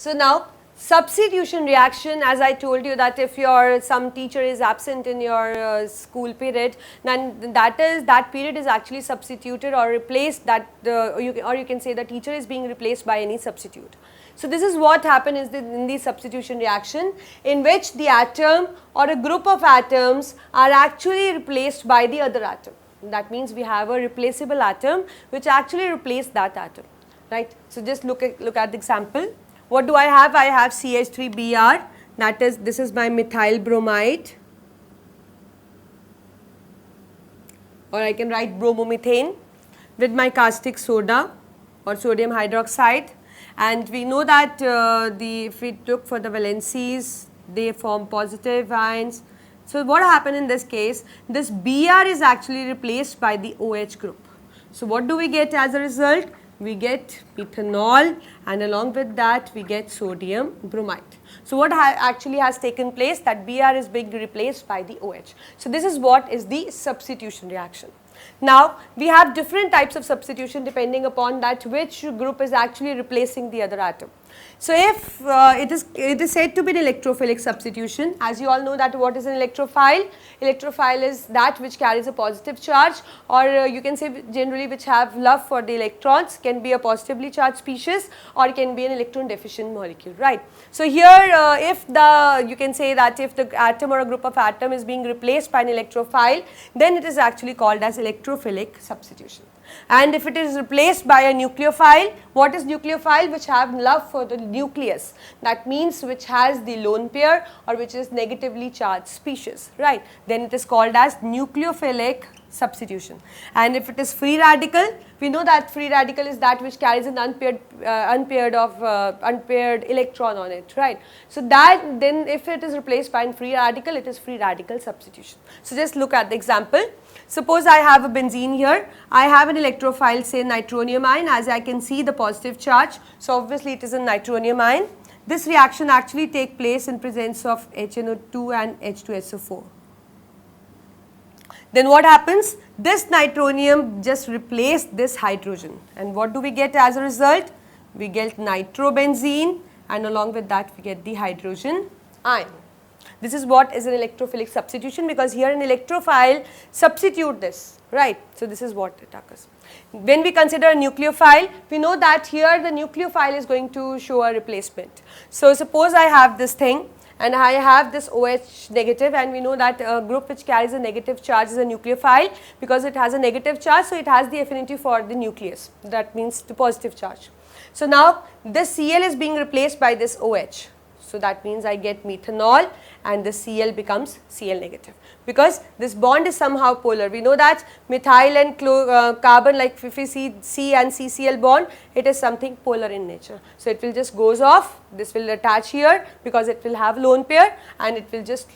So now substitution reaction, as I told you that if some teacher is absent in your school period, then that period is actually substituted or replaced, or you can say the teacher is being replaced by any substitute. So this is what happens in the substitution reaction, in which the atom or a group of atoms are actually replaced by the other atom. That means we have a replaceable atom which actually replaces that atom, right. So just look at the example. What do I have? I have CH3Br, that is, this is my methyl bromide, or I can write bromomethane, with my caustic soda or sodium hydroxide. And we know that if we look for the valencies, they form positive ions. So what happened in this case? This Br is actually replaced by the OH group. So what do we get as a result? We get methanol, and along with that we get sodium bromide. So what actually has taken place, that Br is being replaced by the OH. So this is what is the substitution reaction. Now we have different types of substitution depending upon that which group is actually replacing the other atom. So if it is said to be an electrophilic substitution, as you all know that what is an electrophile? Electrophile is that which carries a positive charge, or you can say generally which have love for the electrons, can be a positively charged species or can be an electron deficient molecule, right. So here you can say that if the atom or a group of atom is being replaced by an electrophile, then it is actually called as electrophilic substitution. And if it is replaced by a nucleophile, what is nucleophile? Which have love for the nucleus, that means which has the lone pair or which is negatively charged species, right. Then it is called as nucleophilic substitution. And if it is free radical, we know that free radical is that which carries an unpaired electron on it, right. So that then if it is replaced by a free radical, it is free radical substitution. So just look at the example. Suppose I have a benzene here, I have an electrophile, say nitronium ion, as I can see the positive charge, so obviously it is a nitronium ion. This reaction actually takes place in presence of HNO2 and H2SO4. Then what happens? This nitronium just replaced this hydrogen, and what do we get as a result? We get nitrobenzene, and along with that we get the hydrogen ion. This is what is an electrophilic substitution, because here an electrophile substitute this, right. So this is what it occurs. When we consider a nucleophile, we know that here the nucleophile is going to show a replacement. So suppose I have this thing and I have this OH negative, and we know that a group which carries a negative charge is a nucleophile, because it has a negative charge, so it has the affinity for the nucleus, that means the positive charge. So now this Cl is being replaced by this OH. So that means I get methanol, and the Cl becomes Cl negative, because this bond is somehow polar. We know that methyl and carbon, like if we see C and CCl bond, it is something polar in nature. So it will just goes off, this will attach here because it will have lone pair, and it will just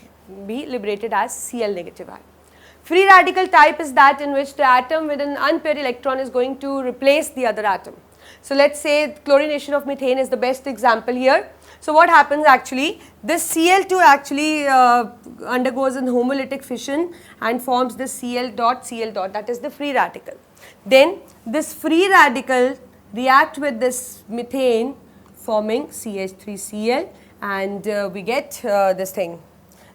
be liberated as Cl negative ion. Free radical type is that in which the atom with an unpaired electron is going to replace the other atom. So let's say chlorination of methane is the best example here. So what happens actually, this Cl2 actually undergoes an homolytic fission and forms this Cl dot, that is the free radical. Then this free radical react with this methane forming CH3Cl, and we get this thing,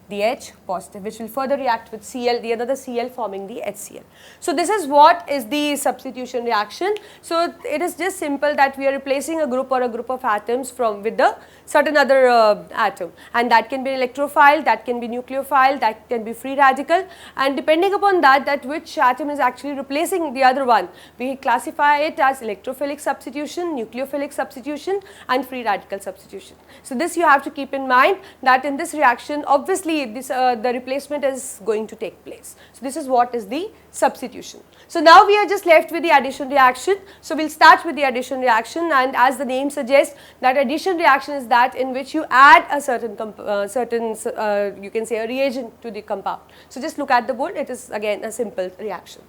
the H positive, which will further react with Cl, the another Cl forming the HCl. So this is what is the substitution reaction. So it is just simple that we are replacing a group or a group of atoms with the certain other atom, and that can be electrophile, that can be nucleophile, that can be free radical, and depending upon that which atom is actually replacing the other one, we classify it as electrophilic substitution, nucleophilic substitution, and free radical substitution. So this you have to keep in mind, that in this reaction obviously the replacement is going to take place. So this is what is the substitution. So now we are just left with the addition reaction. So we'll start with the addition reaction, and as the name suggests, that addition reaction is that in which you add a certain you can say a reagent to the compound. So just look at the board, it is again a simple reaction.